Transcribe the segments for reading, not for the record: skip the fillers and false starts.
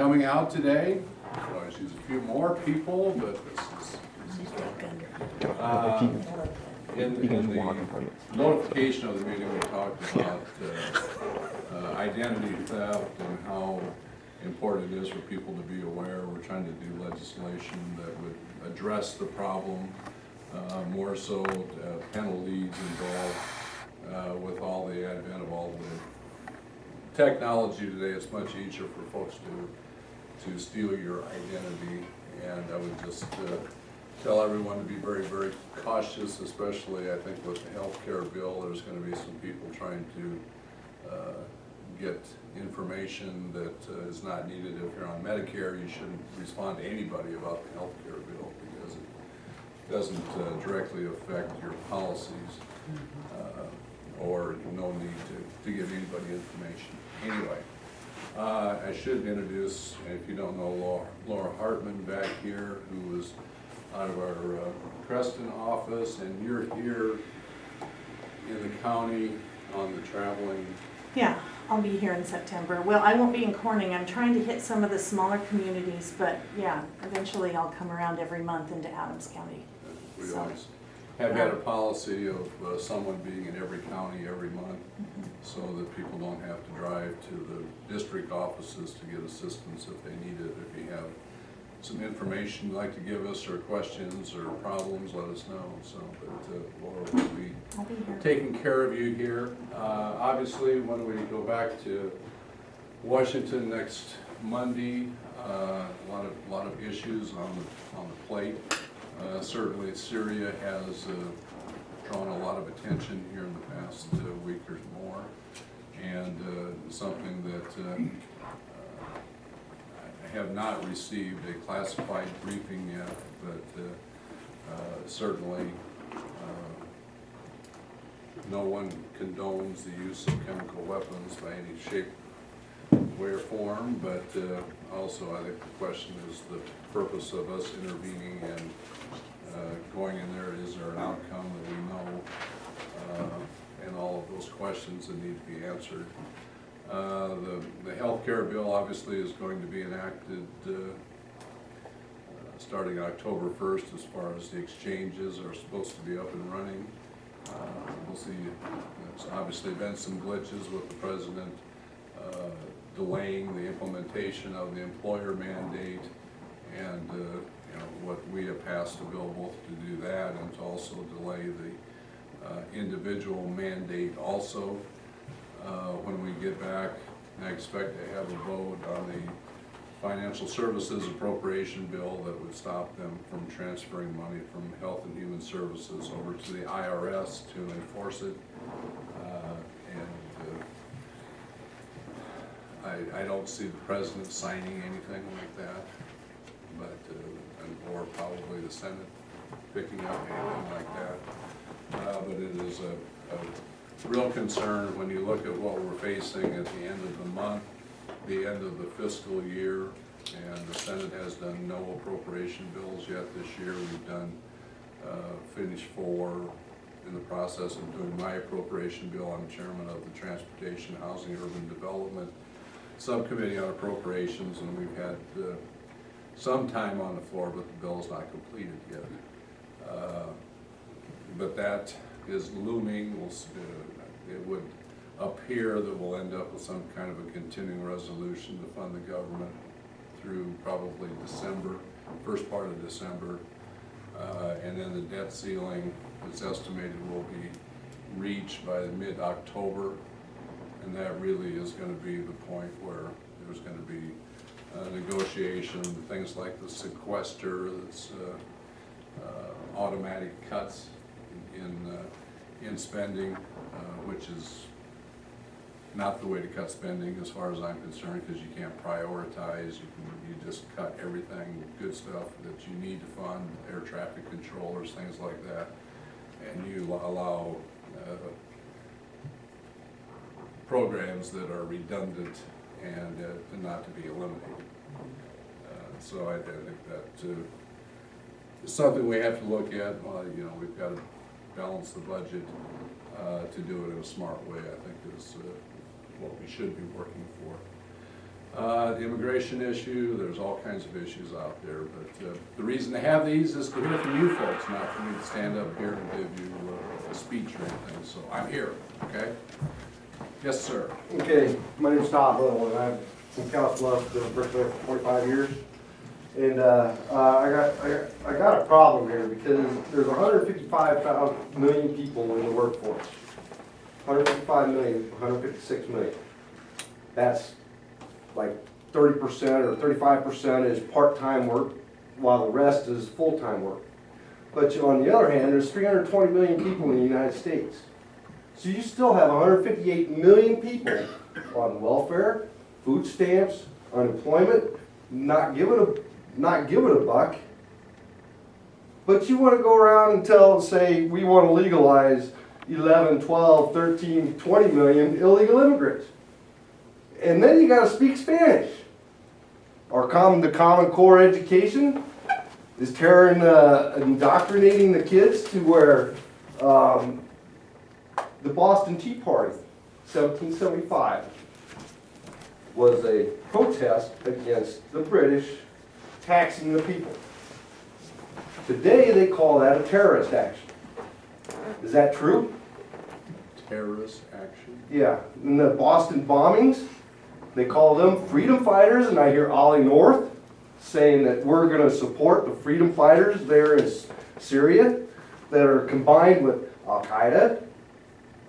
coming out today. Could always use a few more people, but this is in the notification of the meeting, we talked about identity theft and how important it is for people to be aware. We're trying to do legislation that would address the problem, more so penalties involved with all the advent of all the technology today. It's much easier for folks to steal your identity, and I would just tell everyone to be very, very cautious, especially I think with the health care bill. There's going to be some people trying to get information that is not needed. If you're on Medicare, you shouldn't respond to anybody about the health care bill because it doesn't directly affect your policies, or no need to give anybody information. Anyway, I should introduce, if you don't know, Laura Hartman back here, who is out of our Creston office, and you're here in the county on the traveling. Yeah, I'll be here in September. Well, I won't be in Corning. I'm trying to hit some of the smaller communities, but yeah, eventually I'll come around every month into Adams County. We always have had a policy of someone being in every county every month, so that people don't have to drive to the district offices to get assistance if they need it. If you have some information you'd like to give us, or questions or problems, let us know. So, but Laura will be taking care of you here. Obviously, when we go back to Washington next Monday, a lot of issues on the plate. Certainly, Syria has drawn a lot of attention here in the past week or more, and something that I have not received a classified briefing yet, but certainly no one condones the use of chemical weapons by any shape, way, or form, but also I think the question is the purpose of us intervening and going in there. Is there an outcome that we know, and all of those questions that need to be answered. The health care bill obviously is going to be enacted starting October 1st, as far as the exchanges are supposed to be up and running. We'll see. There's obviously been some glitches with the president delaying the implementation of the employer mandate, and what we have passed a bill both to do that and to also delay the individual mandate also. When we get back, I expect to have a vote on the financial services appropriation bill that would stop them from transferring money from Health and Human Services over to the IRS to enforce it. I don't see the president signing anything like that, but or probably the Senate picking up anything like that. But it is a real concern when you look at what we're facing at the end of the month, the end of the fiscal year, and the Senate has done no appropriation bills yet this year. We've done finished 4 in the process of doing my appropriation bill. I'm chairman of the Transportation, Housing, Urban Development Subcommittee on Appropriations, and we've had some time on the floor, but the bill is not completed yet. But that is looming. It would appear that we'll end up with some kind of a continuing resolution to fund the government through probably December, first part of December, and then the debt ceiling is estimated will be reached by mid-October, and that really is going to be the point where there's going to be negotiation, things like the sequester, that's automatic cuts in spending, which is not the way to cut spending as far as I'm concerned, because you can't prioritize. You just cut everything, good stuff that you need to fund, air traffic controllers, things like that, and you allow programs that are redundant and not to be eliminated. So I think that is something we have to look at. We've got to balance the budget to do it in a smart way, I think is what we should be working for. The immigration issue, there's all kinds of issues out there, but the reason to have these is to hear from you folks, not for me to stand up here and give you a speech or anything, so I'm here, okay? Yes, sir. Okay, my name's Todd Little, and I'm from Cows Bluff, been a person for 45 years. And I got a problem here because there's 155 million people in the workforce. 155 million, 156 million. That's like 30% or 35% is part-time work, while the rest is full-time work. But on the other hand, there's 320 million people in the United States. So you still have 158 million people on welfare, food stamps, unemployment, not given a buck. But you want to go around and say we want to legalize 11, 12, 13, 20 million illegal immigrants. And then you got to speak Spanish. The Common Core education is indoctrinating the kids to where the Boston Tea Party, 1775, was a protest against the British taxing the people. Today they call that a terrorist action. Is that true? Terrorist action? Yeah. And the Boston bombings, they call them freedom fighters, and I hear Ollie North saying that we're going to support the freedom fighters there in Syria that are combined with Al-Qaeda,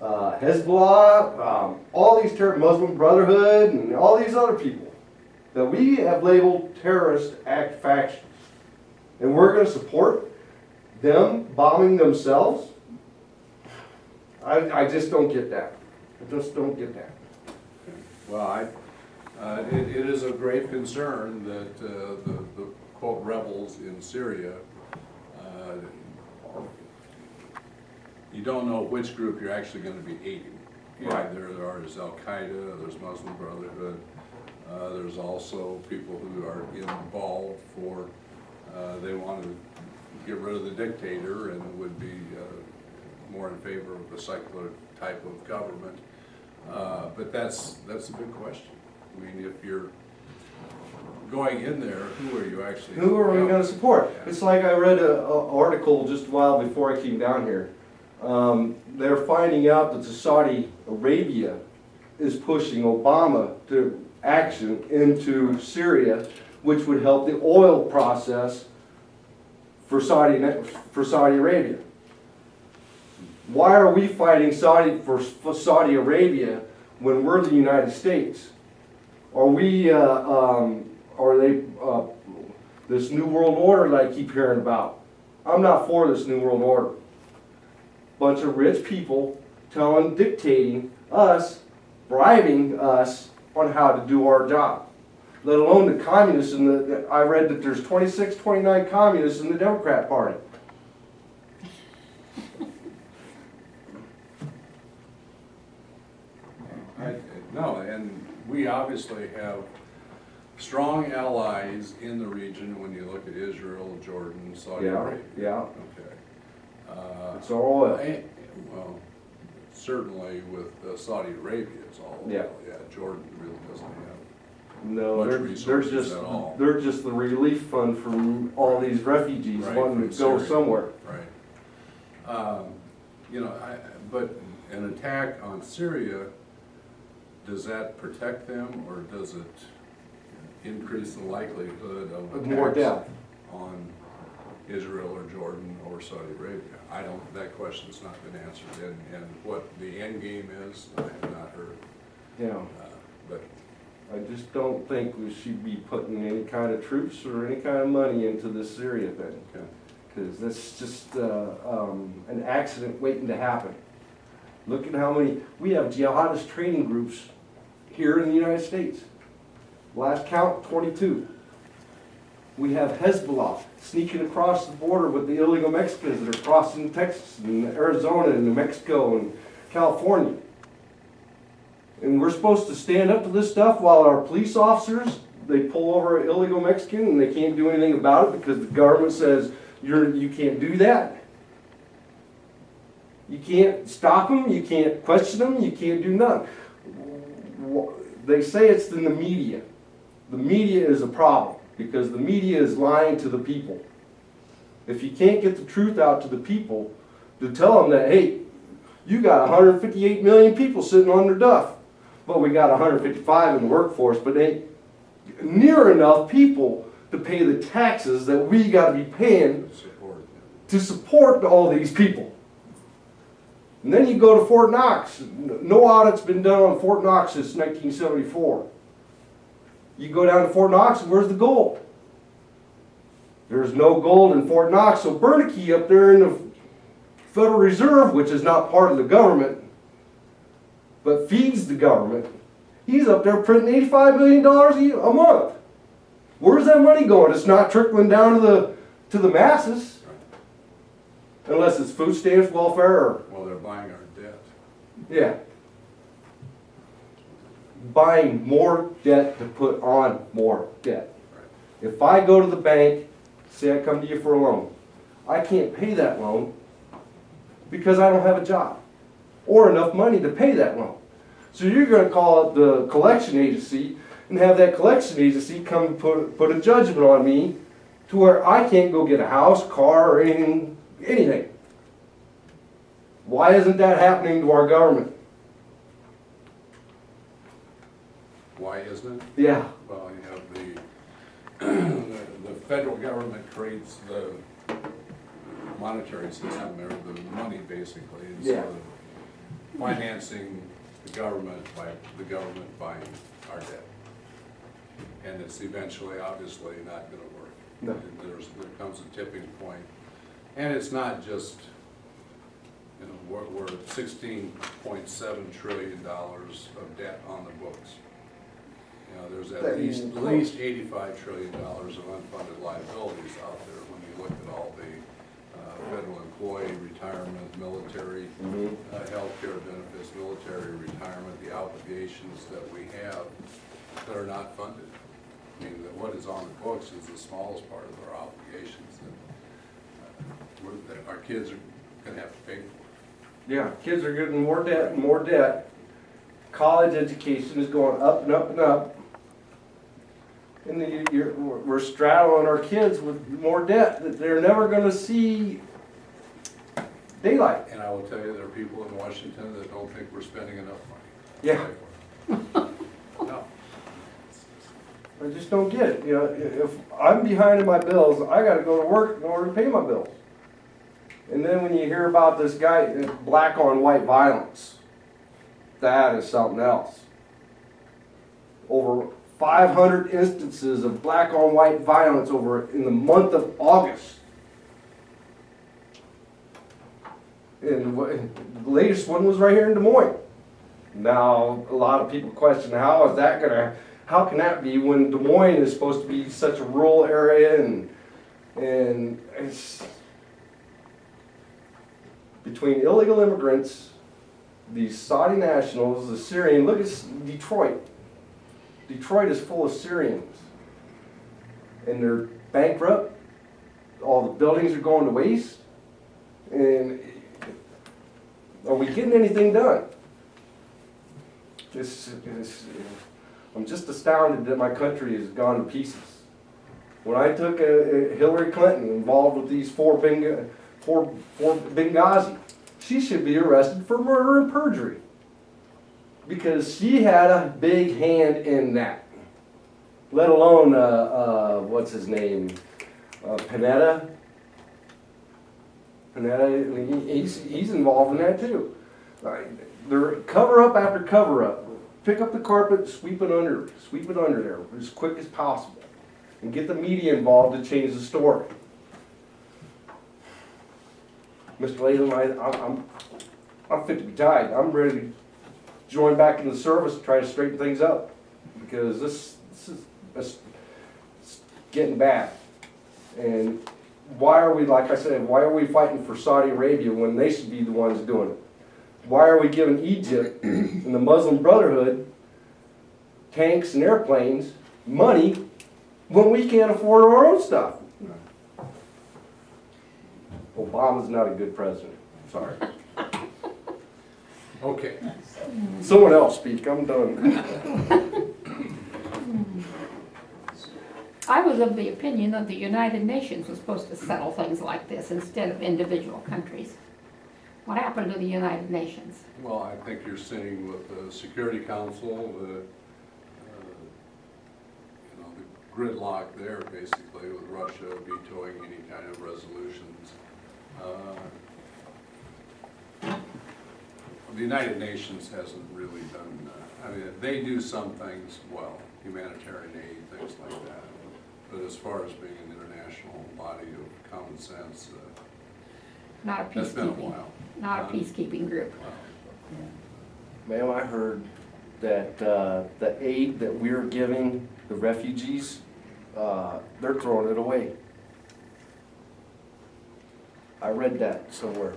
Hezbollah, all these Muslim Brotherhood, and all these other people that we have labeled terrorist factions. And we're going to support them bombing themselves? I just don't get that. I just don't get that. Well, it is a great concern that the quote rebels in Syria, you don't know which group you're actually going to be aiding. Right. There is Al-Qaeda, there's Muslim Brotherhood, there's also people who are involved for, they want to get rid of the dictator and would be more in favor of the secular type of government. But that's a big question. I mean, if you're going in there, who are you actually? Who are we going to support? Yeah. It's like I read an article just a while before I came down here. They're finding out that Saudi Arabia is pushing Obama to action into Syria, which would help the oil process for Saudi Arabia. Why are we fighting for Saudi Arabia when we're the United States? Are they this New World Order that I keep hearing about? I'm not for this New World Order. Bunch of rich people dictating us, bribing us on how to do our job. Let alone the communists I read that there's 26, 29 communists in the Democrat Party. No, and we obviously have strong allies in the region when you look at Israel, Jordan, Saudi Arabia. Yeah. Okay. It's all oil. Well, certainly with Saudi Arabia, it's all oil. Yeah. Yeah, Jordan really doesn't have No, much they're resources just at all. they're just the relief fund from all these refugees Right, wanting from to go Syria. somewhere. Right. You know, but an attack on Syria, does that protect them, or does it increase the likelihood of More attacks death. on Israel or Jordan or Saudi Arabia? That question's not been answered, and what the end game is, I have not heard. Yeah. But I just don't think we should be putting any kind of troops or any kind of money into this Syria thing. okay. Because that's just an accident waiting to happen. Look at how many, we have jihadist training groups here in the United States. Last count, 22. We have Hezbollah sneaking across the border with the illegal Mexicans that are crossing Texas and Arizona and New Mexico and California. And we're supposed to stand up to this stuff while our police officers, they pull over an illegal Mexican and they can't do anything about it because the government says you can't do that. You can't stop them, you can't question them, you can't do nothing. They say it's in the media. the media is a problem, because the media is lying to the people. If you can't get the truth out to the people, to tell them that, hey, you got 158 million people sitting on their duff, but we got 155 in the workforce, but ain't near enough people to pay the taxes that we got to be paying to support all these people. And then you go to Fort Knox. No audit's been done on Fort Knox since 1974. You go down to Fort Knox, and where's the gold? There's no gold in Fort Knox, so Bernanke up there in the Federal Reserve, which is not part of the government, but feeds the government, he's up there printing $85 million a month. Where's that money going? It's not trickling down to the masses. Unless it's food stamps, welfare, or... Well, they're buying our debt. Yeah. Buying more debt to put on more debt. If I go to the bank, say I come to you for a loan, I can't pay that loan because I don't have a job or enough money to pay that loan. So you're going to call up the collection agency and have that collection agency come put a judgment on me to where I can't go get a house, car, or anything. Why isn't that happening to our government? Why isn't it? Yeah. Well, you have the federal government creates the monetary system, or the money basically, instead of financing the government by the government buying our debt. And it's eventually, obviously, not going to work. No. There comes a tipping point. And it's not just, you know, we're at $16.7 trillion of debt on the books. You know, there's at least $85 trillion of unfunded liabilities out there when you look at all the federal employee retirement, military health care benefits, military retirement, the obligations that we have that are not funded. I mean, what is on the books is the smallest part of our obligations that our kids are going to have to pay for. Yeah, kids are getting more debt and more debt. College education is going up and up and up. And we're straddling our kids with more debt that they're never going to see daylight. And I will tell you, there are people in Washington that don't think we're spending enough money. Yeah. No. I just don't get it. You know, if I'm behind in my bills, I got to go to work in order to pay my bills. And then when you hear about this guy, black on white violence, that is something else. Over 500 instances of black on white violence in the month of August. And the latest one was right here in Des Moines. Now, a lot of people question how can that be when Des Moines is supposed to be such a rural area, and it's between illegal immigrants, these Saudi nationals, the Syrian. Look at Detroit. Detroit is full of Syrians, and they're bankrupt. All the buildings are going to waste, and are we getting anything done? I'm just astounded that my country has gone to pieces. When I took Hillary Clinton involved with these four Benghazi, she should be arrested for murder and perjury because she had a big hand in that. Let alone, what's his name, Panetta. Panetta, he's involved in that too. They're cover up after cover up. Pick up the carpet, sweep it under there as quick as possible, and get the media involved to change the story. Mr. Latham, I'm fit to be tied. I'm ready to join back in the service and try to straighten things up because this is getting bad. And why are we, like I said, why are we fighting for Saudi Arabia when they should be the ones doing it? Why are we giving Egypt and the Muslim Brotherhood tanks and airplanes money when we can't afford our own stuff? Obama's not a good president. Sorry. Okay. Someone else speak. I'm done. I was of the opinion that the United Nations was supposed to settle things like this instead of individual countries. What happened to the United Nations? Well, I think you're seeing with the Security Council, the gridlock there basically with Russia vetoing any kind of resolutions. The United Nations hasn't really done, I mean, they do some things well, humanitarian aid, things like that. But as far as being an international body of common sense, Not a that's been a peacekeeping, while. not a peacekeeping group. Ma'am, I heard that the aid that we're giving the refugees, they're throwing it away. I read that somewhere.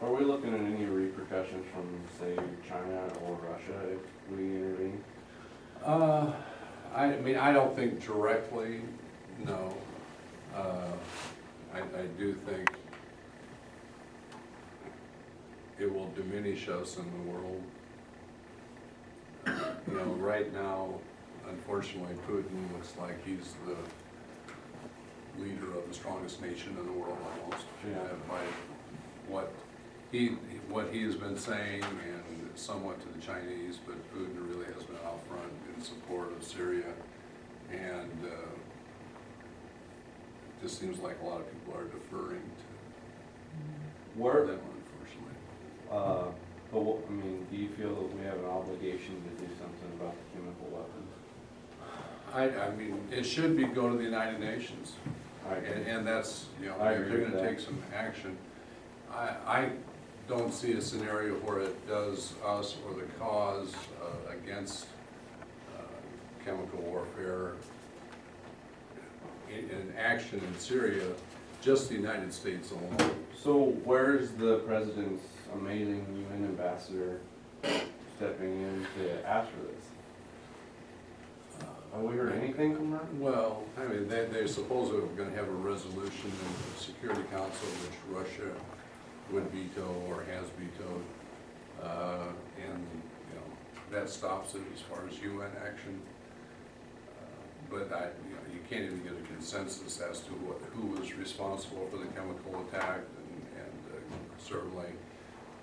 Are we looking at any repercussions from, say, China or Russia if we intervene? I mean, I don't think directly, no. I do think it will diminish us in the world. You know, right now, unfortunately, Putin looks like he's the leader of the strongest nation in the world almost. Yeah. By what he has been saying, and somewhat to the Chinese, but Putin really has been out front in support of Syria. And it just seems like a lot of people are deferring to Where, them, unfortunately. but what, I mean, do you feel that we have an obligation to do something about the chemical weapons? I mean, it should go to the United Nations. I agree. And that's, you know, I if agree they're with gonna that. take some action. I don't see a scenario where it does us or the cause against chemical warfare in action in Syria, just the United States alone. So where's the president's amazing UN ambassador stepping in to ask for this? Have we heard anything from her? Well, I mean, they supposedly were gonna have a resolution in the Security Council which Russia would veto or has vetoed. And, you know, that stops it as far as UN action. But you know, you can't even get a consensus as to who was responsible for the chemical attack. And certainly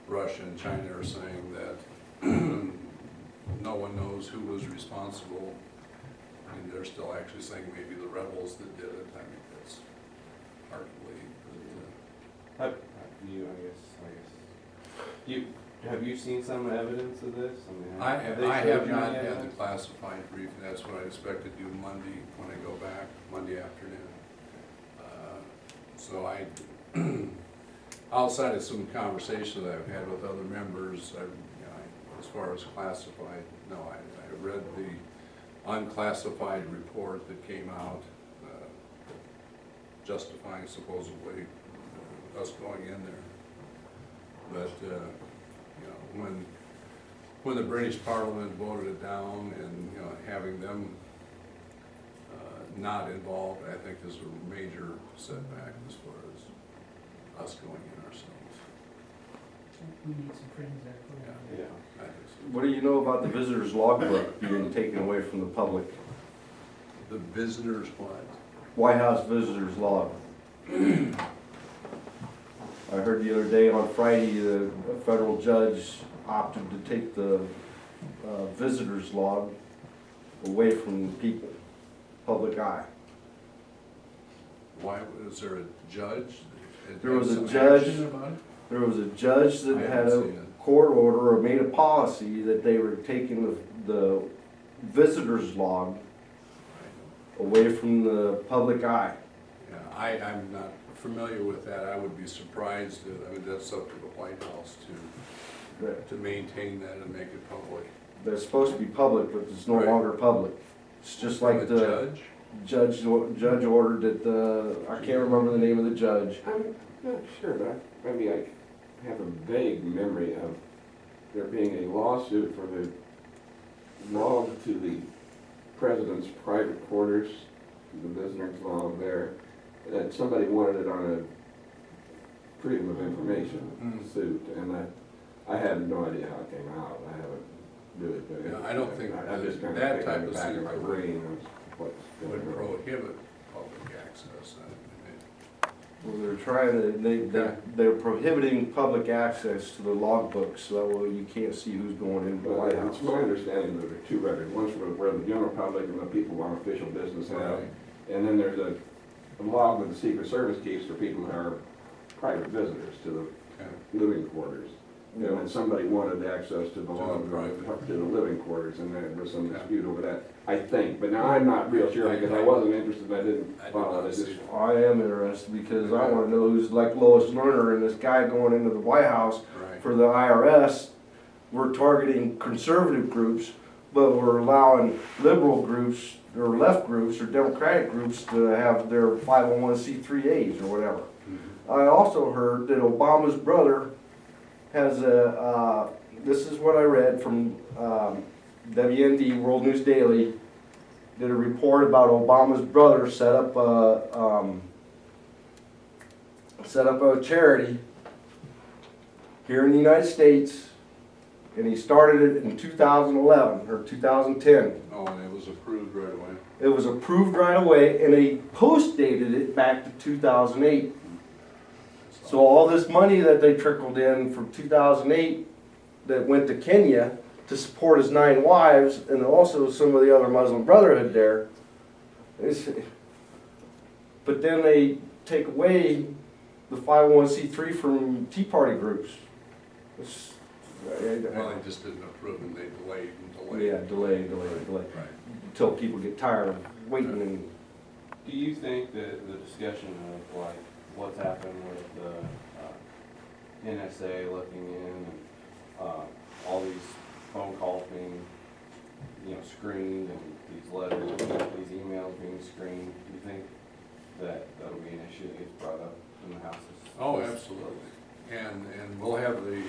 Russia and China are saying that no one knows who was responsible. And they're still actually saying maybe the rebels that did it. I mean, that's hard to believe. But, Have you seen some evidence of this? I mean, I have they have showed you not any had the evidence? classified briefing. That's what I expect to do Monday when I go back, Monday afternoon. So outside of some conversations that I've had with other members, as far as classified, no, I read the unclassified report that came out justifying supposedly us going in there. But you know, when the British Parliament voted it down, and you know, having them not involved, I think is a major setback as far as us going in ourselves. We need some friends there. Yeah. I think so. What do you know about the visitor's logbook being taken away from the public? The visitors what? White House visitors log. I heard the other day on Friday, a federal judge opted to take the visitors log away from the people, public eye. Why, is there a judge? There was a Some judge- action about it? There was a judge that I had haven't a seen it. court order or made a policy that they were taking the visitors log away from the public eye. Yeah, I'm not familiar with that. I would be surprised, I mean, that's up to the White House That to maintain that and make it public. That's supposed to be public, but it's no Right. longer public. It's just like the Judge? judge ordered that I can't remember the name of the judge. I'm not sure, but maybe I have a vague memory of there being a lawsuit for the log to the president's private quarters, the visitor's log there, that somebody wanted it on a freedom of information suit, and I have no idea how it came out. I haven't really been. Yeah, I don't think I just kind of that think type in the of back of my suit brain was what's would going on. prohibit public access. Well, they're trying to, they're prohibiting public access to the logbooks, so that way you can't see who's going into the But White House. it's my understanding that there are two records, one's for where the general public and the people on official business have, Right. and then there's a log that the Secret Service keeps for people who are private visitors to Okay. the living quarters. And then somebody wanted access to the log the private. to the living quarters, and there was some Yeah. dispute over that, I think. But now I'm not real sure, because I wasn't interested, and I didn't I did follow not it. see Just- that. I am interested because I wanna know who's like Lois Lerner and this guy going into the White House Right. for the IRS. We're targeting conservative groups, but we're allowing liberal groups, or left groups, or Democratic groups to have their 501c3As or whatever. Mhm. I also heard that Obama's brother has this is what I read from WND, World News Daily, did a report about Obama's brother set up a charity here in the United States, and he started it in 2011 or 2010. Oh, and it was approved right away? It was approved right away, and they post-dated it back to 2008. So all this money that they trickled in from 2008 that went to Kenya to support his 9 wives, and also some of the other Muslim Brotherhood there, but then they take away the 501c3 from Tea Party groups. Well, they just didn't approve and they delayed and delayed. Yeah, delay, Right. until people get tired of waiting and. Do you think that the discussion of like what's happened with the NSA looking in and all these phone calls being, screened and these letters, these emails being screened, do you think that that'll be an issue that gets brought up in the House? Oh, absolutely. And we'll have the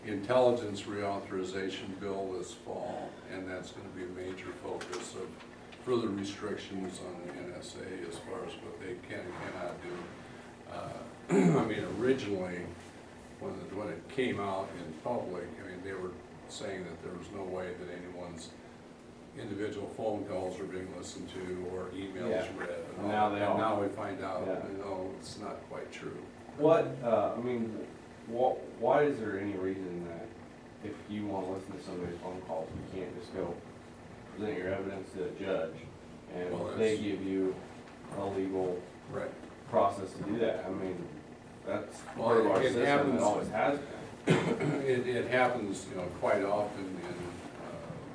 intelligence reauthorization bill this fall, and that's gonna be a major focus of further restrictions on the NSA as far as what they can and cannot do. I mean, originally, when it came out in public, I mean, they were saying that there was no way that anyone's individual phone calls are being listened to or emails Yeah. read. And now they are. And now we find out, Yeah. it's not quite true. Why is there any reason that if you want to listen to somebody's phone calls, you can't just go present your evidence to a judge and Well, they that's- give you a legal Right. process to do that? I mean, that's Well, part of our it system, happens- it always has been. It happens, quite often in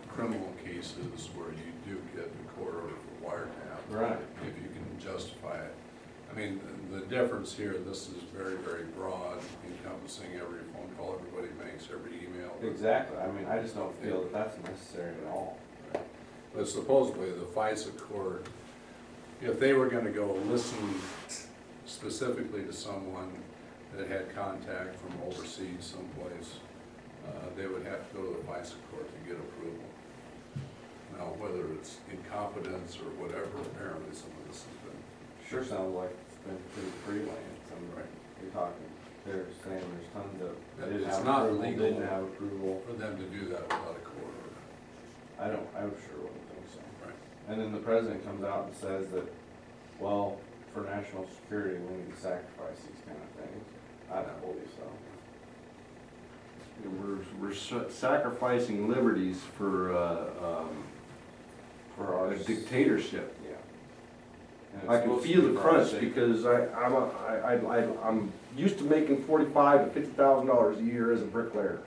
criminal cases where you do get a court order for wiretap. Right. If you can justify it. I mean, the difference here, this is very, very broad, encompassing every phone call everybody makes, every email. Exactly, I mean, I just don't feel that that's necessary at all. But supposedly the FISA court, if they were gonna go listen specifically to someone that had contact from overseas someplace, they would have to go to the FISA court to get approval. Now, whether it's incompetence or whatever, apparently some of this has been. Sure sounds like it's been pretty freelance, I mean, Right. you're talking, they're saying there's tons of, That didn't it's have not approval, legal. didn't have approval. For them to do that without a court order. I sure wouldn't think so. Right. And then the president comes out and says that, well, for national security, we need to sacrifice these kind of things. I don't believe so. We're sacrificing liberties for For our a dictatorship. Yeah. And it's I can supposed to feel be the for our crunch safety. because I'm used to making $45,000 to $50,000 a year as a bricklayer.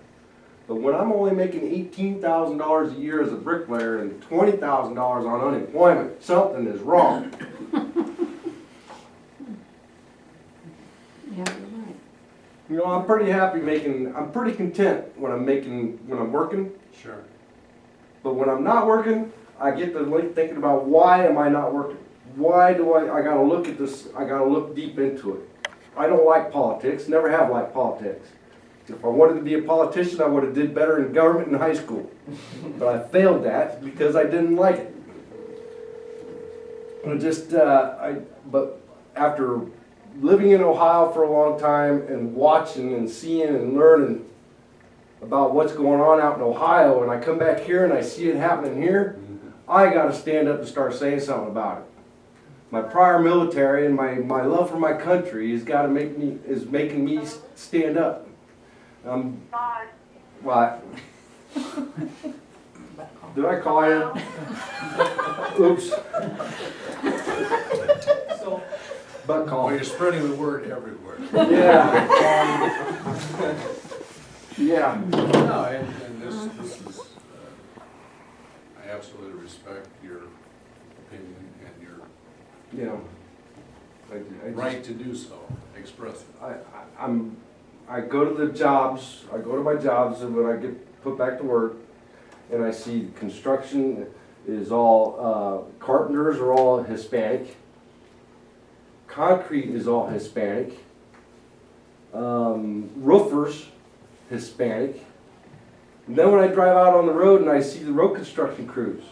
But when I'm only making $18,000 a year as a bricklayer and $20,000 on unemployment, something is wrong. Yeah, you're right. I'm pretty happy I'm pretty content when I'm working. Sure. But when I'm not working, I get to like thinking about why am I not working? Why do I gotta look at this, I gotta look deep into it. I don't like politics, never have liked politics. If I wanted to be a politician, I would have did better in government in high school. But I failed that because I didn't like it. But after living in Ohio for a long time and watching and seeing and learning about what's going on out in Ohio, and I come back here and I see it happening here, I gotta stand up and start saying something about it. my prior military and my love for my country is making me stand up. What? Did I call you? Oops. So, Butt call. Well, you're spreading the word everywhere. Yeah. Yeah. No, and this is, I absolutely respect your opinion and your Yeah. I just- right to do so, express it. I go to the jobs, I go to my jobs, and when I get put back to work, and I see construction is all, carpenters are all Hispanic, concrete is all Hispanic, roofers, Hispanic. And then when I drive out on the road and I see the road construction crews,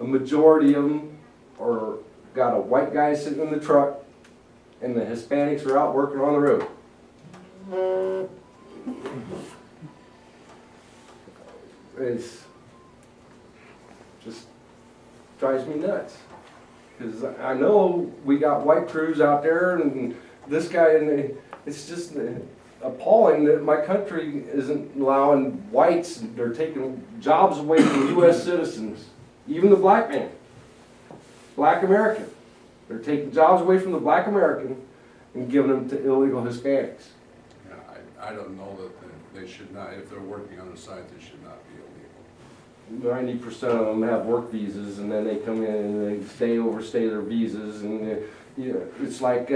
a majority of them are, got a white guy sitting in the truck, and the Hispanics are out working on the road. It's just drives me nuts. Because I know we got white crews out there and this guy, and it's just appalling that my country isn't allowing whites, they're taking jobs away from US citizens, even the black man, black American. They're taking jobs away from the black American and giving them to illegal Hispanics. Yeah, I don't know that they should not, if they're working on the site, they should not be illegal. 90% of them have work visas, and then they come in and they overstay their visas, and you know, it's like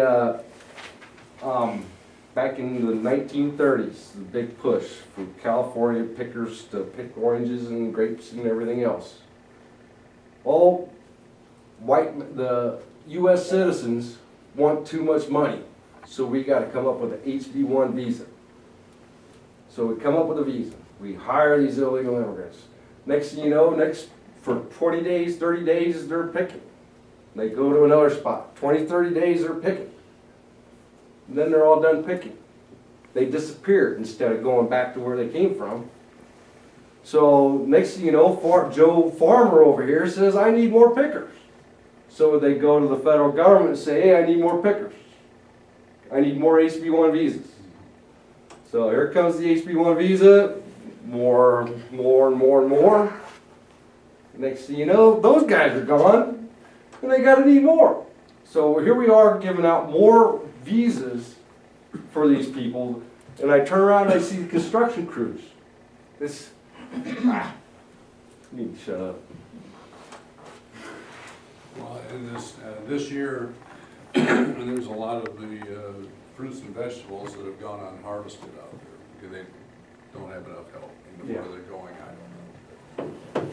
back in the 1930s, the big push from California pickers to pick oranges and grapes and everything else. All the U.S. citizens want too much money, so we got to come up with an HB1 visa. So we come up with a visa. We hire these illegal immigrants. Next thing you know, for 20 days, 30 days, they're picking. They go to another spot. 20, 30 days, they're picking. And then they're all done picking. They disappeared instead of going back to where they came from. So next thing you know, Joe Farmer over here says, I need more pickers. So they go to the federal government and say, hey, I need more pickers. I need more HB1 visas. So here comes the HB1 visa. More and more. Next thing you know, those guys are gone, and they gotta need more. So here we are giving out more visas for these people, and I turn around and I see the construction crews. This, you need to shut up. Well, in this year, there's a lot of the fruits and vegetables that have gone unharvested out there because they don't have enough help. And Yeah. where they're going, I don't know.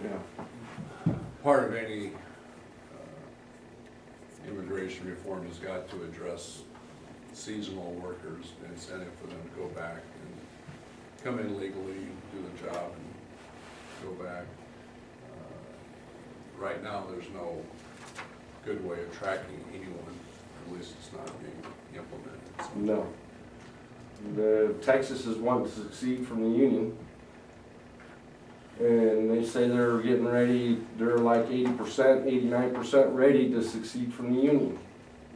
Yeah. Part of any immigration reform has got to address seasonal workers, the incentive for them to go back and come in legally, do the job, and go back. Right now, there's no good way of tracking anyone, at least it's not being implemented. So. No. Texas is wanting to succeed from the union. And they say they're getting ready, they're like 80%, 89% ready to succeed from the union.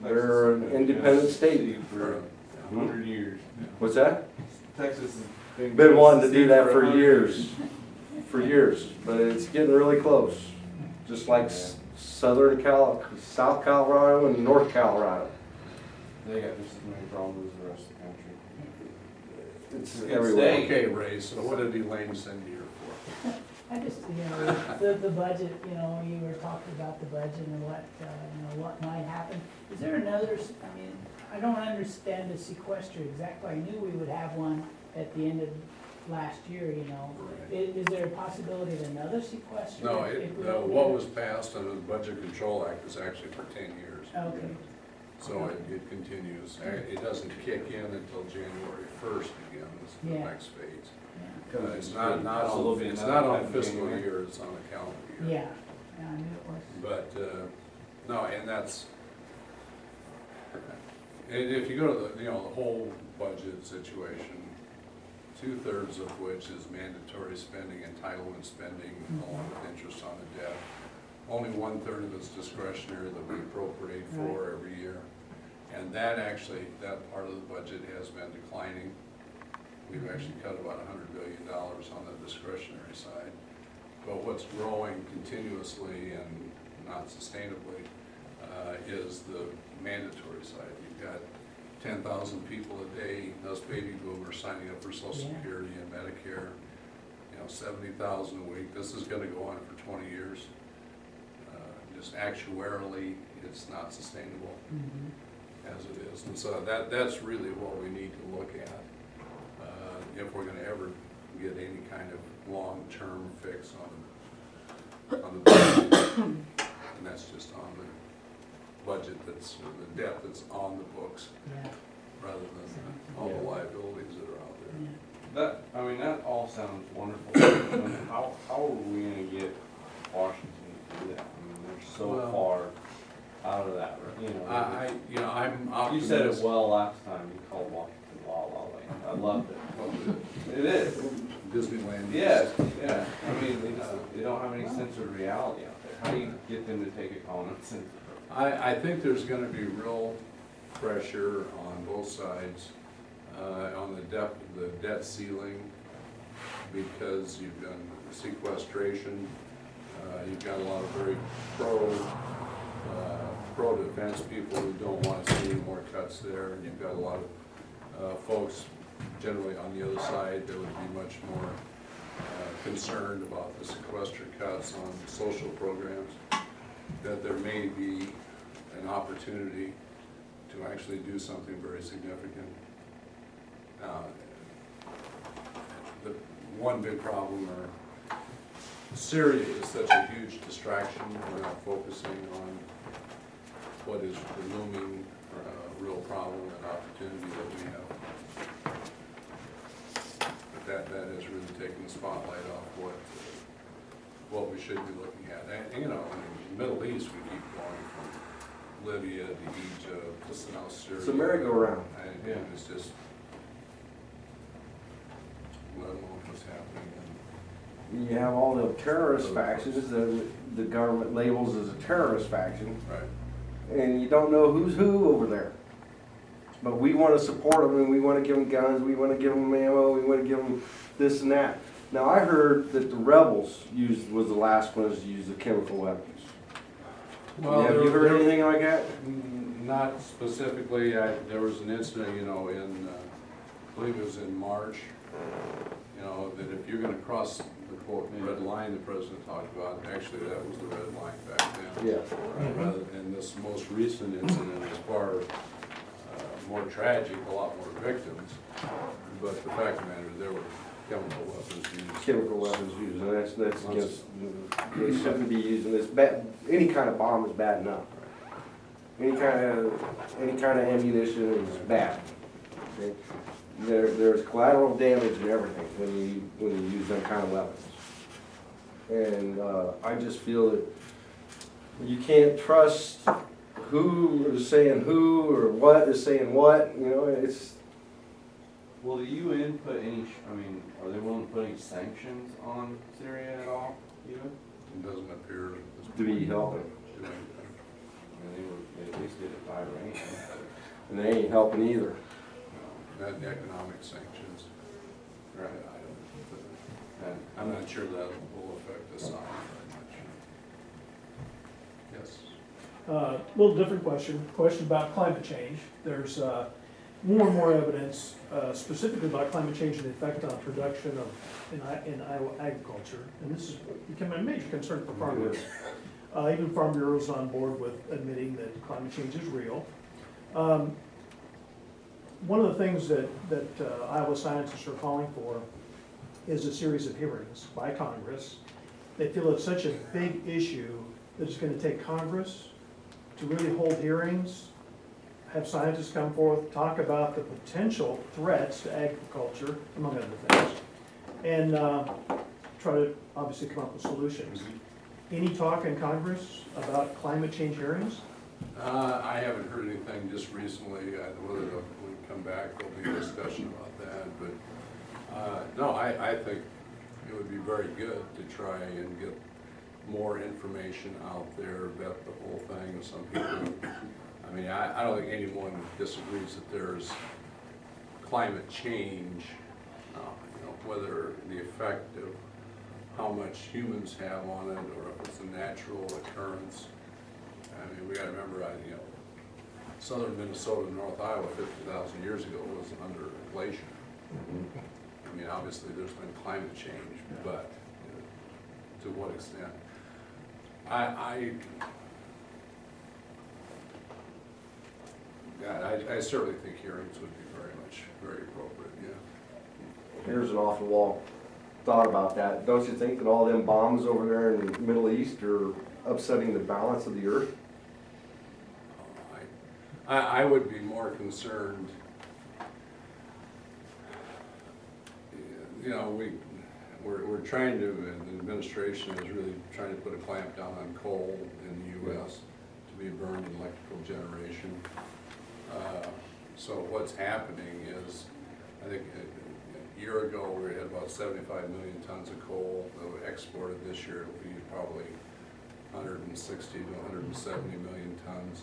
They're an independent state. For 100 years. What's that? Texas has Been wanting to do that for years. For years, but it's getting really close. Just like South Colorado and North Colorado. They got just as many problems as the rest of the country. It's It's everywhere. Okay, Ray, so what did Elaine send you here for? I just, the budget, you were talking about the budget and what might happen. Is there another, I don't understand the sequester exactly. I knew we would have one at the end of last year, Is there a possibility of another sequester? No, if we don't what get was passed under the Budget Control Act is actually for 10 years. Okay, So it continues. It doesn't kick in until January 1st again, is the Yeah. next phase. yeah, It's not So on, it's another not on one in fiscal January? year, it's on a calendar year. yeah, I knew it was. But, no, and that's, and if you go to the whole budget situation, 2/3 of which is mandatory spending, entitlement spending, along with interest on the debt. only 1/3 of it's discretionary that we appropriate for every year. And that actually, that part of the budget has been declining. We've actually cut about $100 billion on the discretionary side. But what's growing continuously and not sustainably is the mandatory side. You've got 10,000 people a day, those baby boomers signing up for Social Yeah. Security and Medicare, 70,000 a week. This is gonna go on for 20 years. Just actuarially, it's not sustainable as it is. And so that's really what we need to look at if we're gonna ever get any kind of long-term fix on the budget. And that's just on the budget that's, the debt that's on the books, Yeah. rather than all the liabilities that are out there. Yeah. That all sounds wonderful. How are we gonna get Washington to do that? I mean, they're so Well, far out of that, I'm You said it optimistic. well last time, you called Washington La La Land. I loved it. It is. Disneyland. Yes, yeah. They don't have any sense of reality out there. How do you get them to take a common sense approach? I think there's gonna be real pressure on both sides, on the debt ceiling, because you've done sequestration, you've got a lot of very pro-defense people who don't want to see any more cuts there, and you've got a lot of folks generally on the other side that would be much more concerned about the sequester cuts on social programs, that there may be an opportunity to actually do something very significant. The one big problem, or Syria is such a huge distraction. We're not focusing on what is the looming real problem and opportunity that we have. But that has really taken the spotlight off what we should be looking at. And, in the Middle East, we keep going from Libya to Egypt to now Syria. It's a merry-go-round. And it's just, let alone what's happening. You have all the terrorist factions that the government labels as a terrorist faction, Right. and you don't know who's who over there. But we want to support them, and we want to give them guns, we want to give them ammo, we want to give them this and that. Now, I heard that the rebels was the last ones to use the chemical weapons. Have you heard anything like that? Not specifically. There was an incident, in, I believe it was in March, that if you're gonna cross the quote red line the president talked about, actually that was the red line back then. Yeah. Rather than this most recent incident is far more tragic, a lot more victims. But the fact of the matter is there were chemical weapons used. Chemical weapons used, and that's against, they shouldn't be using this. Any kind of bomb is bad enough. Any kind of ammunition is bad. Okay? There's collateral damage and everything when you use that kind of weapons. And I just feel that you can't trust who is saying who or what is saying what. It's. Will the UN put any, are they willing to put any sanctions on Syria at all, even? It doesn't appear at this To be point helping. to do anything. They at least did it by Iran. And they ain't helping either. Not the economic sanctions. Right. I'm not sure that will affect us very much. Yes. Little different question about climate change. There's more and more evidence specifically about climate change and the effect on production in Iowa agriculture. And this is becoming a major concern for farmers. Even Farm Bureau is on board with admitting that climate change is real. One of the things that Iowa scientists are calling for is a series of hearings by Congress. They feel it's such a big issue that it's going to take Congress to really hold hearings, have scientists come forth, talk about the potential threats to agriculture, among other things, and try to obviously come up with solutions. Any talk in Congress about climate change hearings? I haven't heard anything just recently. Whether when we come back, there'll be a discussion about that. But no, I think it would be very good to try and get more information out there about the whole thing. Some people, I mean, I don't think anyone disagrees that there's climate change, you know, whether the effect of how much humans have on it, or if it's a natural occurrence. I mean, we gotta remember, you know, southern Minnesota and North Iowa 50,000 years ago was under glacier. I mean, obviously, there's been climate change, but to what extent? I certainly think hearings would be very appropriate, yeah. Here's an off-the-wall thought about that. Don't you think that all them bombs over there in the Middle East are upsetting the balance of the earth? I would be more concerned, you know, we're trying to, and the administration is really trying to put a clamp down on coal in the US to be burned in electrical generation. So what's happening is, I think a year ago we had about 75 million tons of coal that were exported. This year it'll be probably 160 to 170 million tons.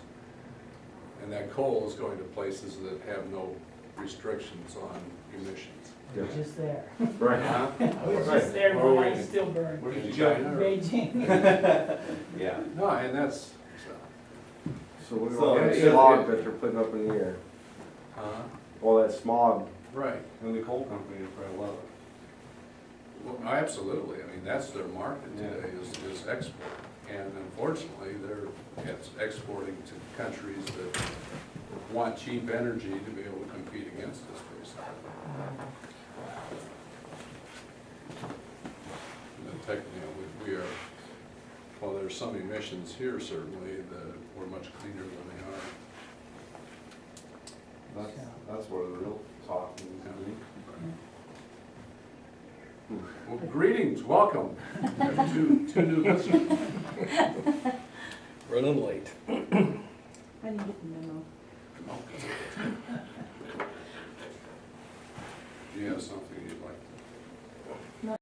And that coal is going to places that have no restrictions on emissions. I was just there. Right. Huh? I was just there Where when were I you? still burned. Where did you go? Beijing. Yeah. No, and that's, So look at So all that it- smog that they're putting up in the air. All that smog. right. And the coal companies probably love it. Well, absolutely. I mean, that's their market today is export. And unfortunately, they're exporting to countries that want cheap energy to be able to compete against us, basically. And technically, we are, well, there's some emissions here certainly that we're much cleaner than they are. That's where the real talk needs to be. Well, greetings, welcome. Two new visitors. Running late. I didn't get the memo.